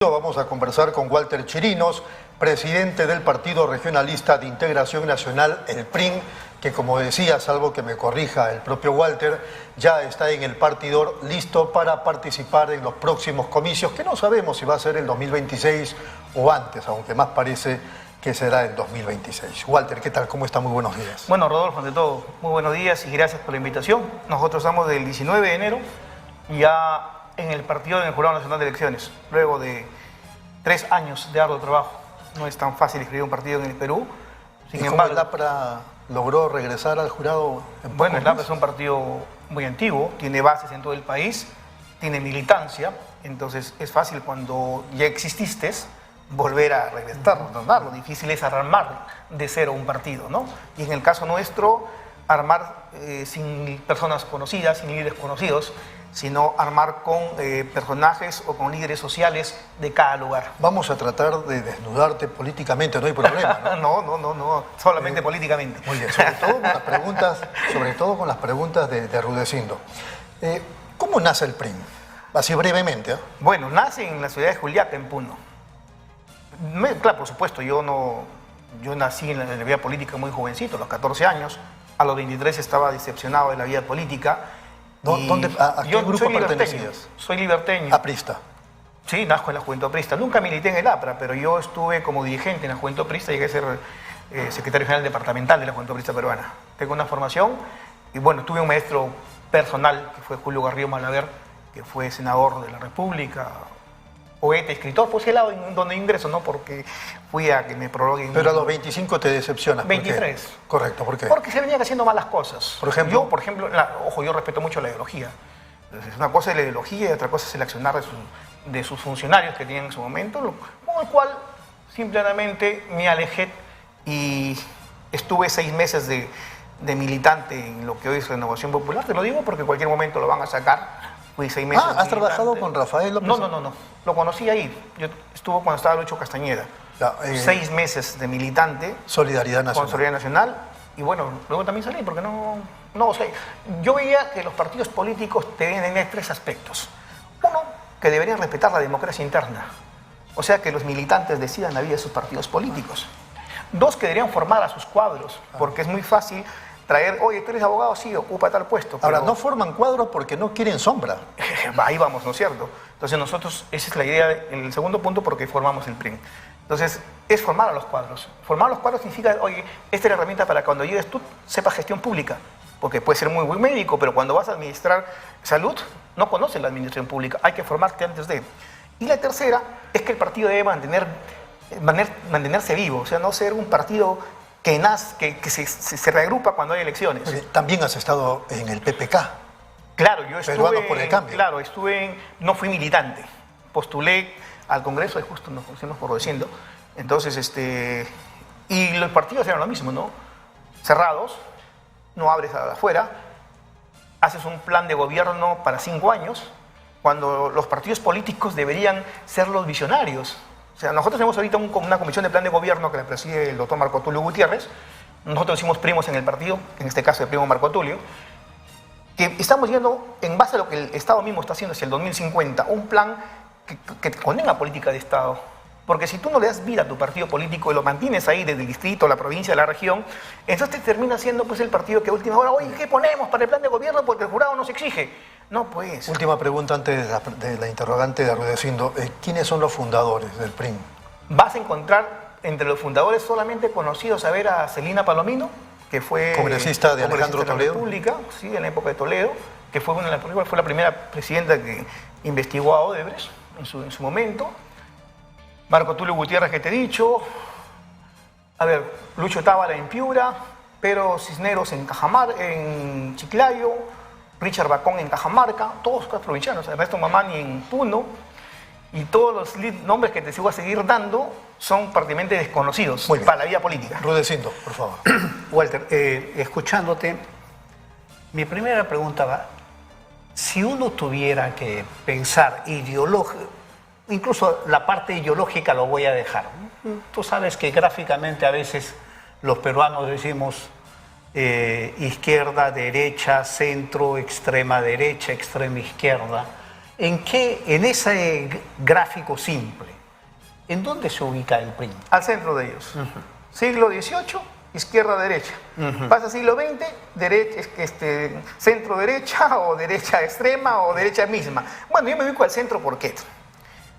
Vamos a conversar con Walter Chirinos, presidente del Partido Regionalista de Integración Nacional, el PRIN, que como decía, salvo que me corrija el propio Walter, ya está en el partidor listo para participar en los próximos comicios, que no sabemos si va a ser el 2026 o antes, aunque más parece que será el 2026. Walter, ¿qué tal? ¿Cómo está? Muy buenos días. Bueno, Rodolfo, ante todo, muy buenos días y gracias por la invitación. Nosotros estamos del 19 de enero ya en el partido, en el Jurado Nacional de Elecciones, luego de 3 años de arduo trabajo. No es tan fácil escribir un partido en el Perú. Sin embargo, ¿el APRA logró regresar al jurado? Bueno, el APRA es un partido muy antiguo, tiene bases en todo el país, tiene militancia, entonces es fácil cuando ya exististe volver a regresar. Lo difícil es armar de cero un partido, ¿no? Y en el caso nuestro, armar sin personas conocidas, sin líderes conocidos, sino armar con personajes o con líderes sociales de cada lugar. Vamos a tratar de desnudarte políticamente, no hay problema, ¿no? No, solamente políticamente. Muy bien, sobre todo con las preguntas de Rudecindo. ¿Cómo nace el PRIN? Así brevemente. Bueno, nace en la ciudad de Juliaca, en Puno. Claro, por supuesto, yo nací en la vida política muy jovencito, a los 14 años. A los 23 estaba decepcionado de la vida política. ¿A qué grupo pertenecías? Soy liberteño. ¿Aprista? Sí, nazco en la Juventud Aprista. Nunca milité en el APRA, pero yo estuve como dirigente en la Juventud Aprista, llegué a ser secretario general departamental de la Juventud Aprista peruana. Tengo una formación y bueno, tuve un maestro personal que fue Julio Garrido Malaver, que fue senador de la República, poeta, escritor, pues el lado donde ingreso, ¿no? Porque fui a que me prorroguen. Pero a los 25 te decepcionas. 23. ¿Por qué? Correcto, ¿por qué? Porque se venían haciendo malas cosas. Por ejemplo. Yo respeto mucho la ideología. Entonces, una cosa es la ideología y otra cosa es el accionar de sus funcionarios que tenían en su momento, con el cual simplemente me alejé y estuve 6 meses de militante en lo que hoy es Renovación Popular. Te lo digo porque en cualquier momento lo van a sacar. Fui 6 meses. ¿Has trabajado con Rafael López? No. Lo conocí ahí. Yo estuvo cuando estaba Lucho Castañeda. 6 meses de militante. Solidaridad Nacional. Con Solidaridad Nacional. Y bueno, luego también salí porque o sea, yo veía que los partidos políticos deben tener 3 aspectos. Uno, que deberían respetar la democracia interna. O sea, que los militantes decidan la vida de sus partidos políticos. 2, que deberían formar a sus cuadros, porque es muy fácil traer, oye, tú eres abogado, sí, ocupa tal puesto. Pero ahora, no forman cuadros porque no quieren sombra. Ahí vamos, ¿no es cierto? Entonces nosotros, esa es la idea, el segundo punto, porque formamos el PRIN. Entonces, es formar a los cuadros. Formar a los cuadros significa, oye, esta es la herramienta para cuando llegues tú, sepas gestión pública. Porque puedes ser muy buen médico, pero cuando vas a administrar salud, no conoces la administración pública. Hay que formarte antes de. Y la tercera es que el partido debe mantenerse vivo, o sea, no ser un partido que se reagrupa cuando hay elecciones. También has estado en el PPK. Claro, yo estuve. Peruanos por el Cambio. Claro, no fui militante. Postulé al Congreso y justo nos conocimos por Rudecindo. Entonces, y los partidos eran lo mismo, ¿no? Cerrados, no abres afuera, haces un plan de gobierno para 5 años, cuando los partidos políticos deberían ser los visionarios. O sea, nosotros tenemos ahorita una comisión de plan de gobierno que la preside el doctor Marco Tulio Gutiérrez. Nosotros hicimos primos en el partido, en este caso el primo Marco Tulio, que estamos yendo en base a lo que el Estado mismo está haciendo hacia el 2050, un plan que condena la política de Estado. Porque si tú no le das vida a tu partido político y lo mantienes ahí desde el distrito, la provincia, la región, entonces te termina siendo pues el partido que a última hora, oye, ¿qué ponemos para el plan de gobierno? Porque el jurado nos exige. No, pues. Última pregunta antes de la interrogante de Rudecindo. ¿Quiénes son los fundadores del PRIN? Vas a encontrar entre los fundadores solamente conocidos a ver a Celina Palomino, que fue congresista de Alejandro Toledo. República, sí, en la época de Toledo, que fue la primera presidenta que investigó a Odebrecht en su momento. Marco Tulio Gutiérrez, que te he dicho. A ver, Lucho Tábara en Piura, Pedro Cisneros en Chiclayo, Richard Bacón en Cajamarca, todos provincianos, Ernesto Mamani en Puno, y todos los nombres que te sigo a seguir dando son prácticamente desconocidos para la vida política. Rudecindo, por favor. Walter, escuchándote, mi primera pregunta va, si uno tuviera que pensar incluso la parte ideológica lo voy a dejar. Tú sabes que gráficamente a veces los peruanos decimos izquierda, derecha, centro, extrema derecha, extrema izquierda. en ese gráfico simple, ¿en dónde se ubica el PRI? Al centro de ellos. Siglo XVIII, izquierda-derecha. Pasa siglo XX, centro-derecha o derecha extrema o derecha misma. Bueno, yo me ubico al centro, ¿por qué?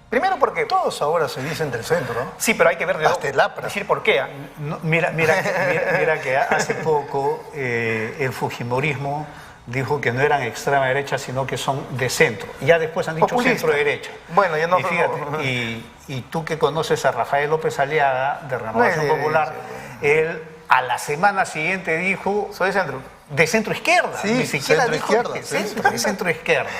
Primero porque... Todos ahora se dicen del centro, ¿no? Sí, pero hay que ver Hasta el APRA. decir por qué. No, mira que hace poco el fujimorismo dijo que no eran extrema derecha, sino que son de centro. Y ya después han dicho Populista. centro derecha. Bueno, yo no... Y fíjate, y tú que conoces a Rafael López Aliaga, de Renovación No, Popular, él a la semana siguiente dijo... Soy de centro. De centro izquierda. Sí, Ni siquiera centro dijo izquierda, de sí, centro, sí. de centro izquierda.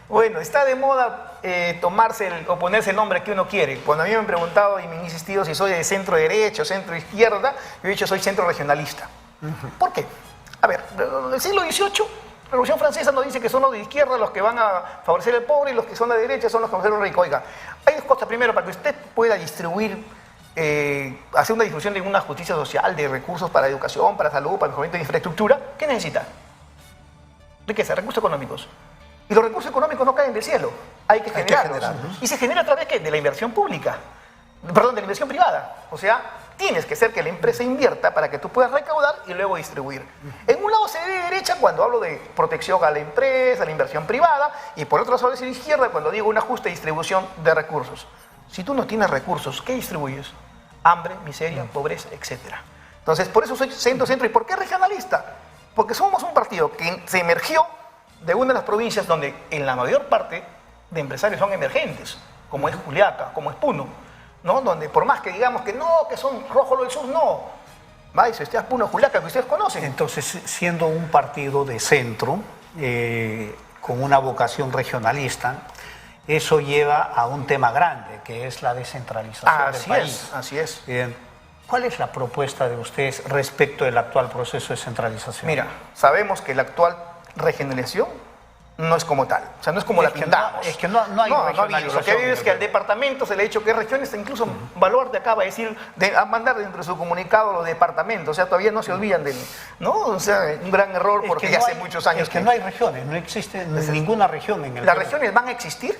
Bueno, está de moda tomarse o ponerse el nombre que uno quiere. Cuando a mí me han preguntado y me han insistido si soy de centro derecha o centro izquierda, yo he dicho soy centro regionalista. ¿Por qué? A ver, el siglo XVIII, la Revolución Francesa nos dice que son los de izquierda los que van a favorecer al pobre y los que son de derecha son los que van a favorecer al rico. Oiga, hay dos cosas. Primero, para que usted pueda distribuir, hacer una distribución de una justicia social, de recursos para educación, para salud, para mejoramiento de infraestructura, ¿qué necesita? Riqueza, recursos económicos. Y los recursos económicos no caen del cielo, hay que generarlos. Y se genera a través ¿qué? De la inversión pública, perdón, de la inversión privada. O sea, tienes que hacer que la empresa invierta para que tú puedas recaudar y luego distribuir. En un lado se ve de derecha cuando hablo de protección a la empresa, la inversión privada, y por otro lado se ve de izquierda cuando digo una justa distribución de recursos. Si tú no tienes recursos, ¿qué distribuyes? Hambre, miseria, pobreza, etc. Entonces, por eso soy centro-centro. ¿Y por qué regionalista? Porque somos un partido que se emergió de una de las provincias donde en la mayor parte de empresarios son emergentes, como es Juliaca, como es Puno, ¿no? Donde por más que digamos que no, que son Rojo del Sur, no. Vais, este es Puno, Juliaca, que ustedes conocen. Entonces, siendo un partido de centro, con una vocación regionalista, eso lleva a un tema grande, que es la descentralización del país. Así es. Bien. ¿Cuál es la propuesta de ustedes respecto del actual proceso de centralización? Mira, sabemos que la actual regionalización no es como tal, o sea, no es como la pintamos. Es que no hay regionalización. Lo que ha habido es que al departamento se le ha dicho que es regiones, incluso Baluarte acaba de decir, a mandar dentro de su comunicado los departamentos, o sea, todavía no se olvidan de, ¿no? O sea, un gran error porque ya hace muchos años Es que no hay regiones, no existe ninguna región en el Las Perú. regiones van a existir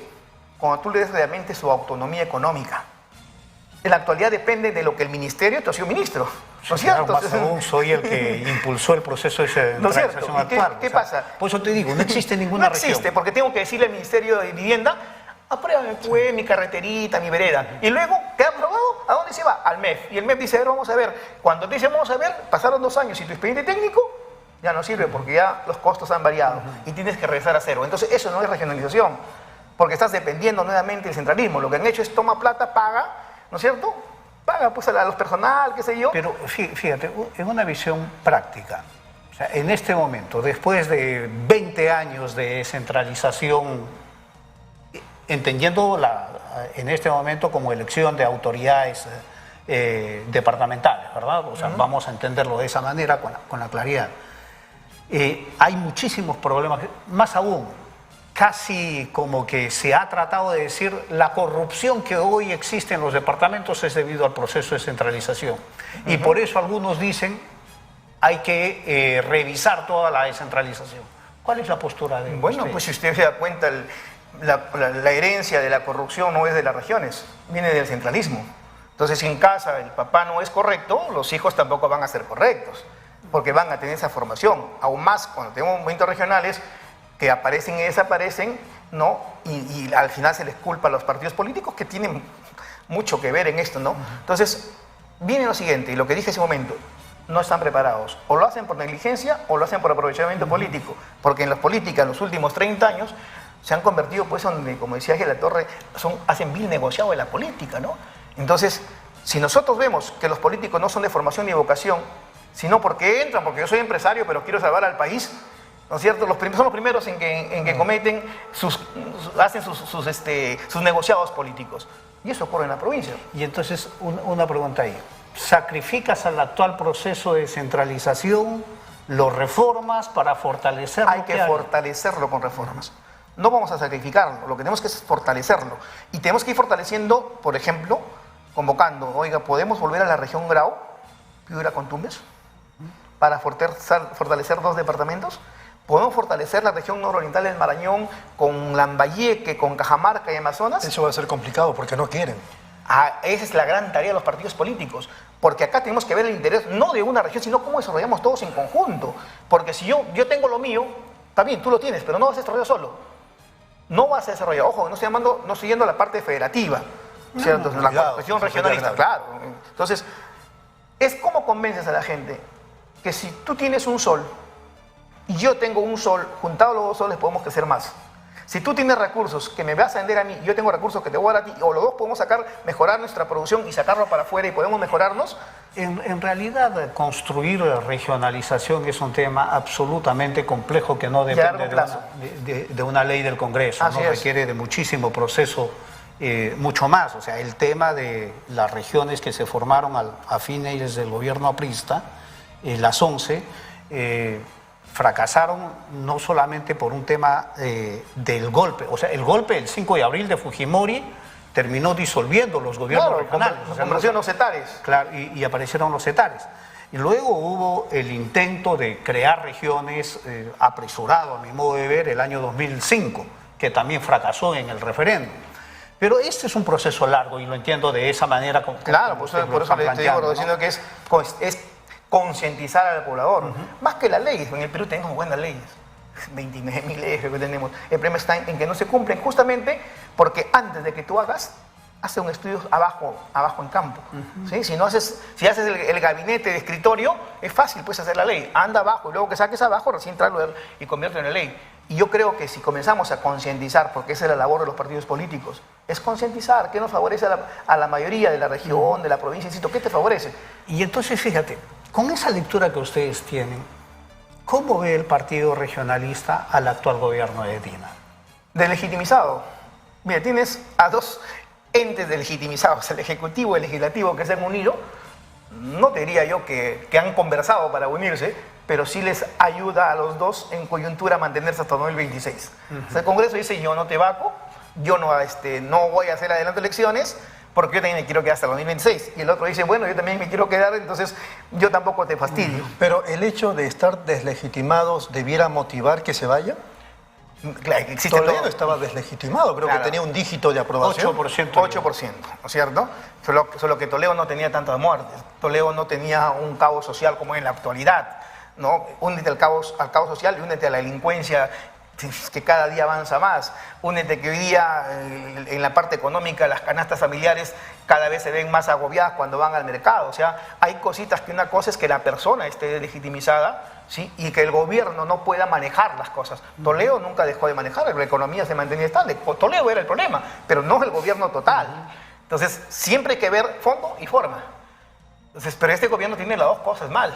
cuando tú le des realmente su autonomía económica. En la actualidad depende de lo que el ministerio, tú has sido ministro, ¿no es cierto? Más aún soy el que impulsó el proceso de centralización ¿No es cierto? actual. ¿Qué pasa? Por eso te digo, no existe ninguna No existe, región. porque tengo que decirle al Ministerio de Vivienda, apruébame pues mi carreterita, mi vereda. Y luego, ¿queda aprobado? ¿A dónde se va? Al MEF. Y el MEF dice, a ver, vamos a ver. Cuando te dice, vamos a ver, pasaron 2 años y tu expediente técnico ya no sirve porque ya los costos han variado y tienes que regresar a cero. Entonces, eso no es regionalización, porque estás dependiendo nuevamente del centralismo. Lo que han hecho es toma plata, paga, ¿no es cierto? Paga pues a los personal, qué sé yo. Pero fíjate, en una visión práctica, o sea, en este momento, después de 20 años de centralización, entendiendo en este momento como elección de autoridades departamentales, ¿verdad? O sea, vamos a entenderlo de esa manera, con la claridad. Hay muchísimos problemas, más aún, casi como que se ha tratado de decir la corrupción que hoy existe en los departamentos es debido al proceso de centralización. Y por eso algunos dicen hay que revisar toda la descentralización. ¿Cuál es la postura de Bueno, ustedes? pues si usted se da cuenta, la herencia de la corrupción no es de las regiones, viene del centralismo. Entonces, si en casa el papá no es correcto, los hijos tampoco van a ser correctos, porque van a tener esa formación. Aún más cuando tenemos movimientos regionales que aparecen y desaparecen, ¿no? Y al final se les culpa a los partidos políticos que tienen mucho que ver en esto, ¿no? Entonces, viene lo siguiente, y lo que dije hace un momento, no están preparados. O lo hacen por negligencia o lo hacen por aprovechamiento político, porque en la política en los últimos 30 años se han convertido, pues, donde, como decía Ángel La Torre, hacen vil negociado de la política, ¿no? Entonces, si nosotros vemos que los políticos no son de formación ni de vocación, sino porque entran, porque yo soy empresario, pero quiero salvar al país, ¿no es cierto? Son los primeros en que cometen hacen sus negociados políticos. Y eso ocurre en la provincia. Y entonces, una pregunta ahí. ¿Sacrificas al actual proceso de centralización, lo reformas para fortalecerlo? Hay que fortalecerlo con reformas. No vamos a sacrificarlo, lo que tenemos que es fortalecerlo. Y tenemos que ir fortaleciendo, por ejemplo, convocando, oiga, ¿podemos volver a la región Grau, Piura con Tumbes, para fortalecer 2 departamentos? ¿Podemos fortalecer la región nororiental del Marañón con Lambayeque, con Cajamarca y Amazonas? Eso va a ser complicado porque no quieren. Esa es la gran tarea de los partidos políticos, porque acá tenemos que ver el interés no de una región, sino cómo desarrollamos todos en conjunto. Porque si yo tengo lo mío, está bien, tú lo tienes, pero no vas a desarrollar solo. No vas a desarrollar, ojo, no estoy yendo a la parte federativa, ¿cierto? La cuestión regionalista, claro. Entonces, es cómo convences a la gente que si tú tienes un sol y yo tengo un sol, juntados los dos soles podemos crecer más. Si tú tienes recursos que me vas a vender a mí, yo tengo recursos que te voy a dar a ti, o los dos podemos mejorar nuestra producción y sacarlo para afuera y podemos mejorarnos. En realidad, construir regionalización es un tema absolutamente complejo que no depende de una ley del Congreso. Así es. Requiere de muchísimo proceso, mucho más. O sea, el tema de las regiones que se formaron a fines del gobierno aprista, las 11, fracasaron no solamente por un tema del golpe. O sea, el golpe del 5 de abril de Fujimori terminó disolviendo los gobiernos regionales. Aparecieron los cetares. Claro, y aparecieron los cetares. Y luego hubo el intento de crear regiones apresurado, a mi modo de ver, el año 2005, que también fracasó en el referéndum. Pero este es un proceso largo y lo entiendo de esa manera. Claro, por eso le estoy diciendo que es concientizar al poblador. Más que las leyes, en el Perú tenemos buenas leyes. 29.000 leyes que tenemos. El problema está en que no se cumplen justamente porque antes de que tú hagas un estudio abajo en campo. ¿Sí? Si haces el gabinete de escritorio, es fácil pues hacer la ley. Anda abajo y luego que saques abajo, recién tráelo y conviértelo en la ley. Y yo creo que si comenzamos a concientizar, porque esa es la labor de los partidos políticos, es concientizar qué nos favorece a la mayoría de la región, de la provincia, insisto, ¿qué te favorece? Y entonces, fíjate, con esa lectura que ustedes tienen, ¿cómo ve el partido regionalista al actual gobierno de Dina? Deslegitimizado. Mira, tienes a dos entes deslegitimizados, el Ejecutivo y el Legislativo, que se han unido. No te diría yo que han conversado para unirse, pero sí les ayuda a los dos en coyuntura a mantenerse hasta 2026. O sea, el Congreso dice, yo no te vaco, yo no voy a hacer adelante elecciones, porque yo también me quiero quedar hasta el 2026. Y el otro dice, bueno, yo también me quiero quedar, entonces yo tampoco te fastidio. Pero el hecho de estar deslegitimados debiera motivar que se vaya. Claro, existe Toledo todo. estaba deslegitimado, creo que tenía un dígito de aprobación. 8%, ¿no es cierto? Solo que Toledo no tenía tantas muertes. Toledo no tenía un caos social como en la actualidad, ¿no? Únete al caos social y únete a la delincuencia que cada día avanza más. Únete que hoy día en la parte económica las canastas familiares cada vez se ven más agobiadas cuando van al mercado. O sea, hay cositas que una cosa es que la persona esté legitimizada, ¿sí? Y que el gobierno no pueda manejar las cosas. Toledo nunca dejó de manejar, la economía se mantenía estable. Toledo era el problema, pero no el gobierno total. Entonces, siempre hay que ver fondo y forma. Entonces, pero este gobierno tiene las dos cosas mal.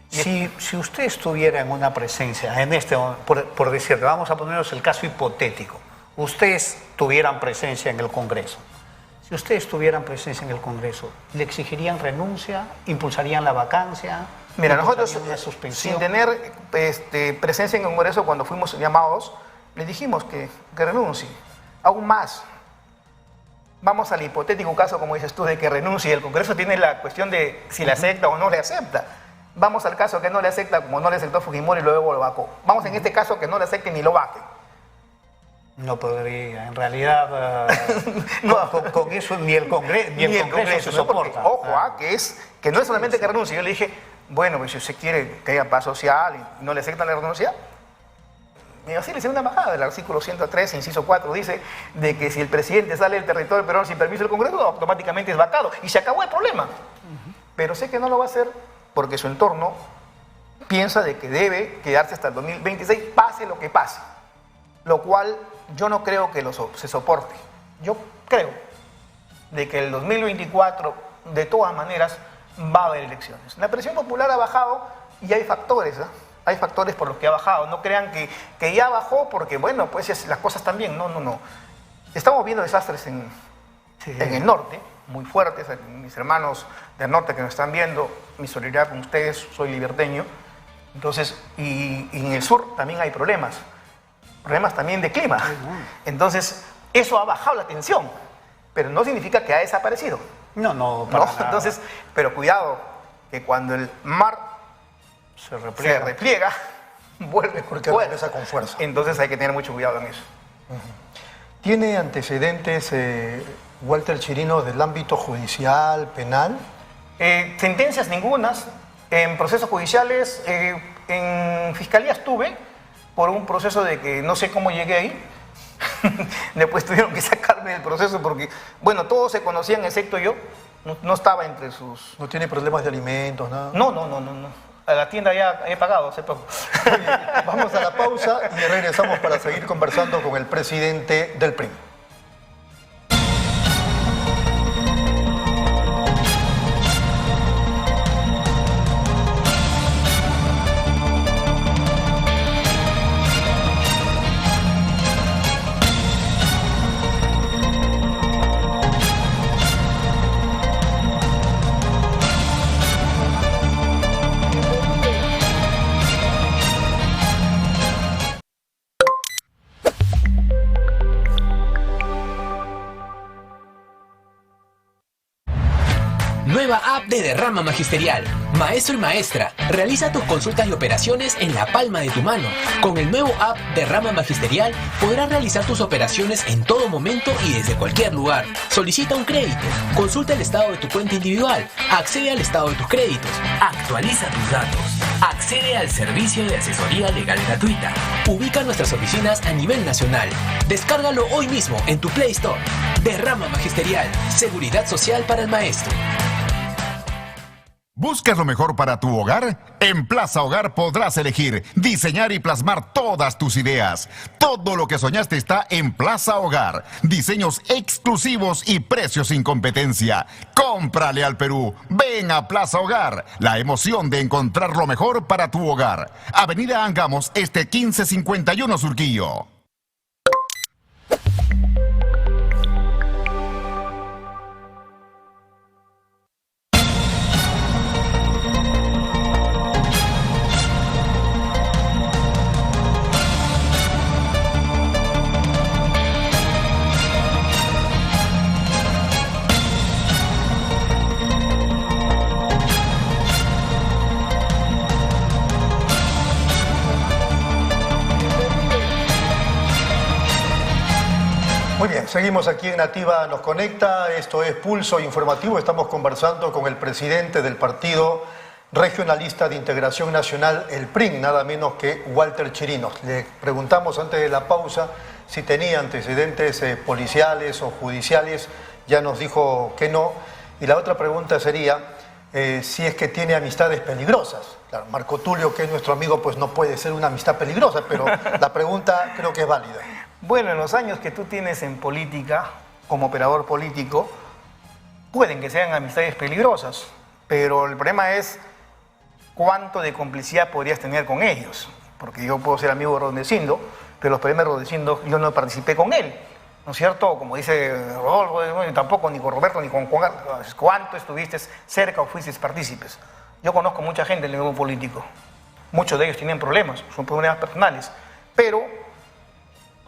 Si usted estuviera en una presencia, por decirlo, vamos a ponernos el caso hipotético, ustedes tuvieran presencia en el Congreso. Si ustedes tuvieran presencia en el Congreso, ¿le exigirían renuncia? ¿Impulsarían la vacancia? Mira, nosotros, sin tener presencia en el Congreso, cuando fuimos llamados, le dijimos que renuncie. Aún más, vamos al hipotético caso, como dices tú, de que renuncie. El Congreso tiene la cuestión de si le acepta o no le acepta. Vamos al caso que no le acepta, como no le aceptó Fujimori y luego lo vacó. Vamos en este caso que no le acepte ni lo vaque. No podría, en realidad, no, con eso ni el Congreso se soporta. Ojo, que no es solamente que renuncie. Yo le dije, bueno, pues si usted quiere que haya paz social y no le aceptan la renuncia, así le hice una embajada. El artículo 103, inciso 4, dice de que si el presidente sale del territorio peruano sin permiso del Congreso, automáticamente es vacado. Y se acabó el problema. Pero sé que no lo va a hacer porque su entorno piensa de que debe quedarse hasta el 2026, pase lo que pase. Lo cual yo no creo que se soporte. Yo creo de que el 2024, de todas maneras, va a haber elecciones. La presión popular ha bajado y hay factores, ¿eh? Hay factores por los que ha bajado. No crean que ya bajó porque, bueno, pues las cosas están bien. No. Estamos viendo desastres en el norte, muy fuertes. Mis hermanos del norte que nos están viendo, mi solidaridad con ustedes, soy liberteño. Entonces, y en el sur también hay problemas también de clima. Entonces, eso ha bajado la tensión, pero no significa que ha desaparecido. No, para nada. Entonces, pero cuidado, que cuando el mar se repliega, vuelve Porque fuerte. regresa con fuerza. Entonces hay que tener mucho cuidado en eso. ¿Tiene antecedentes Walter Chirinos del ámbito judicial, penal? Sentencias ningunas. En procesos judiciales, en fiscalía estuve por un proceso de que no sé cómo llegué ahí. Después tuvieron que sacarme del proceso porque, bueno, todos se conocían excepto yo. No estaba entre sus... ¿No tiene problemas de alimentos, nada? No. A la tienda ya he pagado hace poco. Oye, vamos a la pausa y regresamos para seguir conversando con el presidente del PRI. Nueva app de Derrama Magisterial. Maestro y maestra, realiza tus consultas y operaciones en la palma de tu mano. Con el nuevo app Derrama Magisterial podrás realizar tus operaciones en todo momento y desde cualquier lugar. Solicita un crédito, consulta el estado de tu cuenta individual, accede al estado de tus créditos, actualiza tus datos, accede al servicio de asesoría legal gratuita. Ubica nuestras oficinas a nivel nacional. Descárgalo hoy mismo en tu Play Store. Derrama Magisterial, seguridad social para el maestro. ¿Buscas lo mejor para tu hogar? En Plaza Hogar podrás elegir, diseñar y plasmar todas tus ideas. Todo lo que soñaste está en Plaza Hogar. Diseños exclusivos y precios sin competencia. Cómprale al Perú. Ven a Plaza Hogar. La emoción de encontrar lo mejor para tu hogar. Avenida Angamos, 1551 Surquillo. Muy bien, seguimos aquí en Nativa Nos Conecta, esto es Pulso Informativo, estamos conversando con el presidente del Partido Regionalista de Integración Nacional, el PRIN, nada menos que Walter Chirinos. Le preguntamos antes de la pausa si tenía antecedentes policiales o judiciales, ya nos dijo que no, y la otra pregunta sería si es que tiene amistades peligrosas. Claro, Marco Tulio, que es nuestro amigo, pues no puede ser una amistad peligrosa, pero la pregunta creo que es válida. Bueno, en los años que tú tienes en política, como operador político, pueden que sean amistades peligrosas, pero el problema es cuánto de complicidad podrías tener con ellos. Porque yo puedo ser amigo de Rodecindo, pero los primeros Rodecindo yo no participé con él, ¿no es cierto? Como dice Rodolfo, tampoco ni con Roberto ni con Juan. ¿Cuánto estuviste cerca o fuiste partícipes? Yo conozco mucha gente en el grupo político. Muchos de ellos tienen problemas, son problemas personales, pero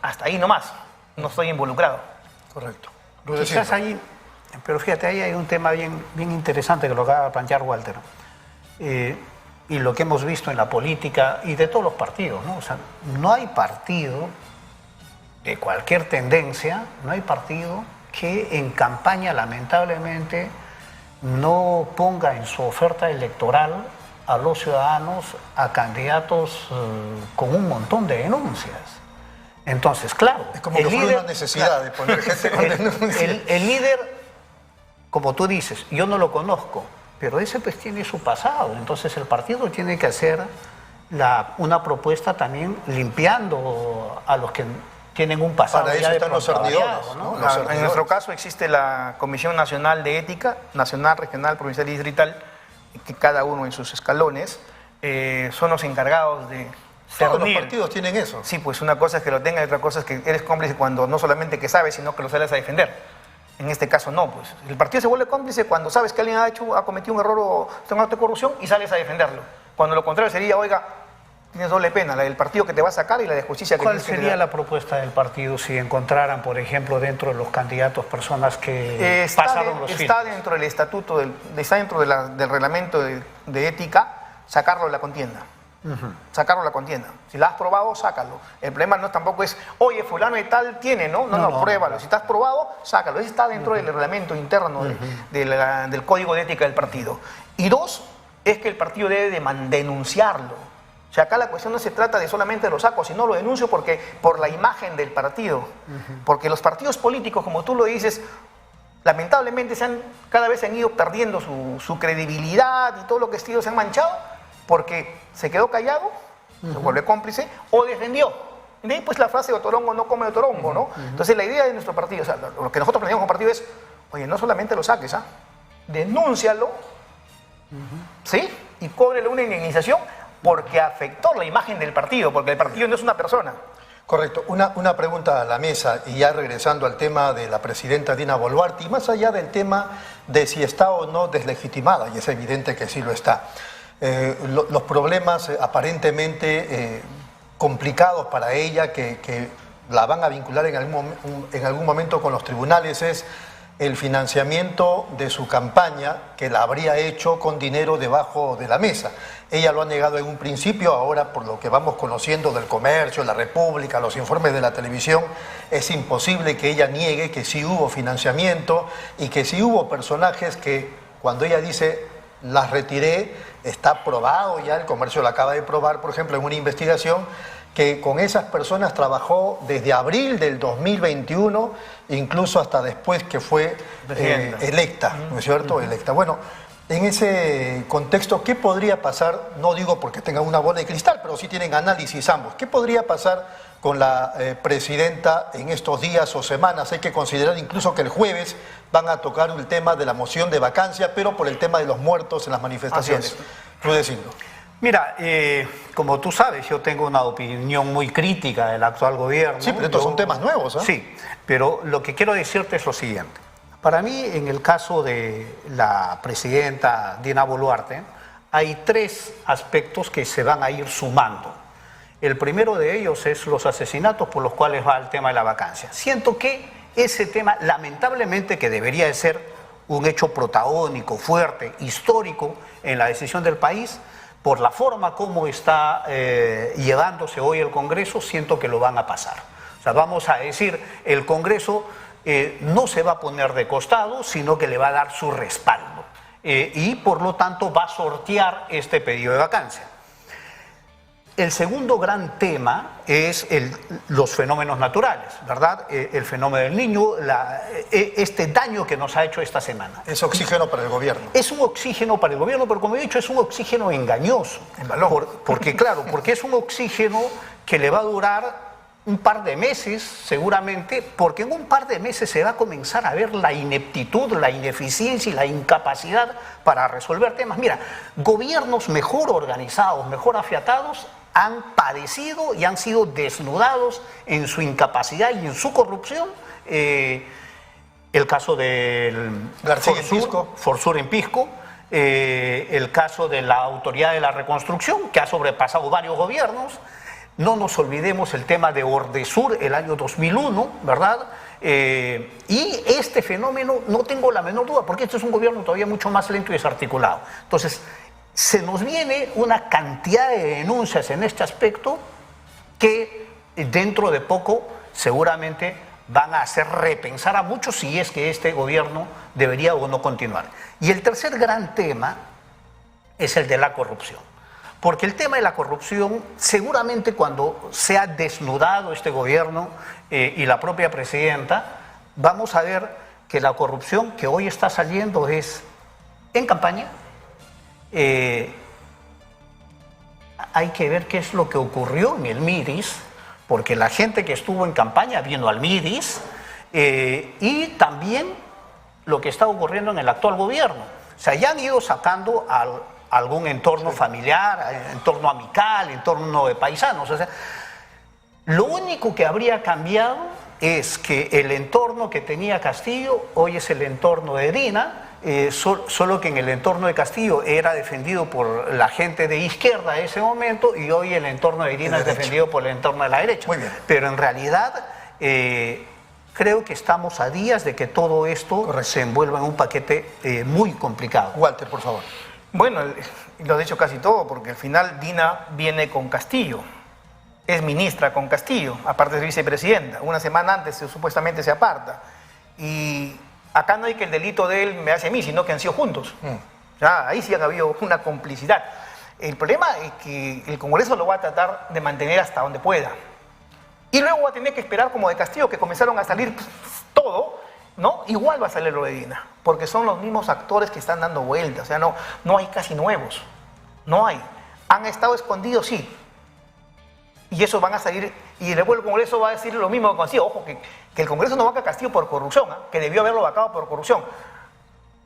hasta ahí nomás, no estoy involucrado. Correcto. Quizás ahí, pero fíjate, ahí hay un tema bien interesante que lo acaba de plantear Walter. Y lo que hemos visto en la política y de todos los partidos, ¿no? O sea, no hay partido de cualquier tendencia, no hay partido que en campaña, lamentablemente, no ponga en su oferta electoral a los ciudadanos a candidatos con un montón de denuncias. Entonces, claro, es como que fue una necesidad de poner gente con denuncias. El líder, como tú dices, yo no lo conozco, pero ese pues tiene su pasado. Entonces el partido tiene que hacer una propuesta también limpiando a los que tienen un pasado. Para eso ya están los servidores, ¿no? En nuestro caso existe la Comisión Nacional de Ética, nacional, regional, provincial y distrital, que cada uno en sus escalones son los encargados de todos los partidos tienen eso. Sí, pues una cosa es que lo tenga y otra cosa es que eres cómplice cuando no solamente que sabes, sino que lo sales a defender. En este caso no, pues el partido se vuelve cómplice cuando sabes que alguien ha cometido un error o un acto de corrupción y sales a defenderlo. Cuando lo contrario sería, oiga, tienes doble pena, la del partido que te va a sacar y la de justicia que ¿Cuál tienes que sería la propuesta del partido si encontraran, por ejemplo, dentro de los candidatos personas que pasaron los filtros? Está dentro del estatuto, está dentro del reglamento de ética, sacarlo de la contienda. sacarlo a la contienda. Si la has probado, sácalo. El problema no tampoco es, oye, fulano y tal tiene, ¿no? No, pruébalo. Si estás probado, sácalo. Eso está dentro del reglamento interno del código de ética del partido. Y dos, es que el partido debe denunciarlo. O sea, acá la cuestión no se trata de solamente lo saco, sino lo denuncio por la imagen del partido. Porque los partidos políticos, como tú lo dices, lamentablemente cada vez se han ido perdiendo su credibilidad y todo lo que se han manchado porque se quedó callado, se vuelve cómplice o defendió. Y de ahí pues la frase de Otorongo no come Otorongo, ¿no? Entonces la idea de nuestro partido, o sea, lo que nosotros planteamos como partido es, oye, no solamente lo saques, denúncialo, ¿sí? Y cóbrele una indemnización porque afectó la imagen del partido, porque el partido no es una persona. Correcto. Una pregunta a la mesa, y ya regresando al tema de la presidenta Dina Boluarte, y más allá del tema de si está o no deslegitimada, y es evidente que sí lo está. Los problemas aparentemente complicados para ella, que la van a vincular en algún momento con los tribunales, es el financiamiento de su campaña, que la habría hecho con dinero debajo de la mesa. Ella lo ha negado en un principio, ahora por lo que vamos conociendo del Comercio, la República, los informes de la televisión, es imposible que ella niegue que sí hubo financiamiento y que sí hubo personajes que cuando ella dice las retiré, está probado ya, el Comercio lo acaba de probar, por ejemplo, en una investigación, que con esas personas trabajó desde abril del 2021, incluso hasta después que fue electa, ¿no es cierto? Electa. Bueno, en ese contexto, ¿qué podría pasar? No digo porque tengan una bola de cristal, pero sí tienen análisis ambos. ¿Qué podría pasar con la presidenta en estos días o semanas? Hay que considerar incluso que el jueves van a tocar el tema de la moción de vacancia, pero por el tema de los muertos en las manifestaciones. Rudecindo. Mira, como tú sabes, yo tengo una opinión muy crítica del actual gobierno. Sí, pero estos son temas nuevos, ¿eh? Sí, pero lo que quiero decirte es lo siguiente. Para mí, en el caso de la presidenta Dina Boluarte, hay tres aspectos que se van a ir sumando. El primero de ellos es los asesinatos por los cuales va el tema de la vacancia. Siento que ese tema, lamentablemente, que debería de ser un hecho protagónico, fuerte, histórico en la decisión del país, por la forma como está llevándose hoy el Congreso, siento que lo van a pasar. O sea, vamos a decir, el Congreso no se va a poner de costado, sino que le va a dar su respaldo. Y por lo tanto va a sortear este pedido de vacancia. El segundo gran tema es los fenómenos naturales, ¿verdad? El fenómeno del Niño, este daño que nos ha hecho esta semana. Es oxígeno para el gobierno. Es un oxígeno para el gobierno, pero como he dicho, es un oxígeno engañoso. En balón. Porque es un oxígeno que le va a durar un par de meses, seguramente, porque en un par de meses se va a comenzar a ver la ineptitud, la ineficiencia y la incapacidad para resolver temas. Mira, gobiernos mejor organizados, mejor afiatados, han padecido y han sido desnudados en su incapacidad y en su corrupción. El caso del Forsur en Pisco, el caso de la Autoridad de la Reconstrucción, que ha sobrepasado varios gobiernos. No nos olvidemos el tema de Ordesur, el año 2001, ¿verdad? Y este fenómeno, no tengo la menor duda, porque este es un gobierno todavía mucho más lento y desarticulado. Entonces, se nos viene una cantidad de denuncias en este aspecto que dentro de poco seguramente van a hacer repensar a muchos si es que este gobierno debería o no continuar. Y el tercer gran tema es el de la corrupción. Porque el tema de la corrupción, seguramente cuando sea desnudado este gobierno y la propia presidenta, vamos a ver que la corrupción que hoy está saliendo es en campaña. Hay que ver qué es lo que ocurrió en el MIDIS, porque la gente que estuvo en campaña vino al MIDIS, y también lo que está ocurriendo en el actual gobierno. O sea, ya han ido sacando algún entorno familiar, entorno amical, entorno de paisanos. O sea, lo único que habría cambiado es que el entorno que tenía Castillo hoy es el entorno de Dina, solo que en el entorno de Castillo era defendido por la gente de izquierda en ese momento y hoy el entorno de Dina es defendido por el entorno de la derecha. Muy bien. Pero en realidad creo que estamos a días de que todo esto se envuelva en un paquete muy complicado. Walter, por favor. Bueno, lo he dicho casi todo, porque al final Dina viene con Castillo. Es ministra con Castillo, aparte de vicepresidenta. Una semana antes supuestamente se aparta. Y acá no hay que el delito de él me hace a mí, sino que han sido juntos. O sea, ahí sí ha habido una complicidad. El problema es que el Congreso lo va a tratar de mantener hasta donde pueda. Y luego va a tener que esperar como de Castillo, que comenzaron a salir todo, ¿no? Igual va a salir lo de Dina, porque son los mismos actores que están dando vueltas. O sea, no hay casi nuevos. No hay. Han estado escondidos, sí. Y eso van a salir, y luego el Congreso va a decir lo mismo que Castillo. Ojo, que el Congreso no vaca a Castillo por corrupción, ¿eh? Que debió haberlo vacado por corrupción,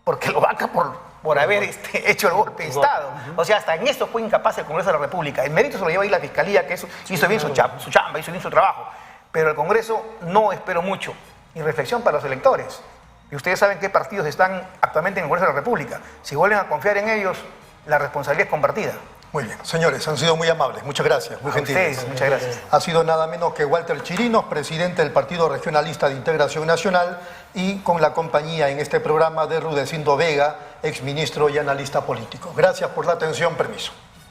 porque lo vaca por haber hecho el golpe de Estado. O sea, hasta en esto fue incapaz el Congreso de la República. El mérito se lo lleva ahí la Fiscalía, que hizo bien su chamba, hizo bien su trabajo. Pero el Congreso no esperó mucho. Y reflexión para los electores. Y ustedes saben qué partidos están actualmente en el Congreso de la República. Si vuelven a confiar en ellos, la responsabilidad es compartida. Muy bien, señores, han sido muy amables, muchas gracias, muy gentiles. Ustedes, muchas gracias. Ha sido nada menos que Walter Chirinos, presidente del Partido Regionalista de Integración Nacional, y con la compañía en este programa de Rudecindo Vega, exministro y analista político. Gracias por la atención, permiso.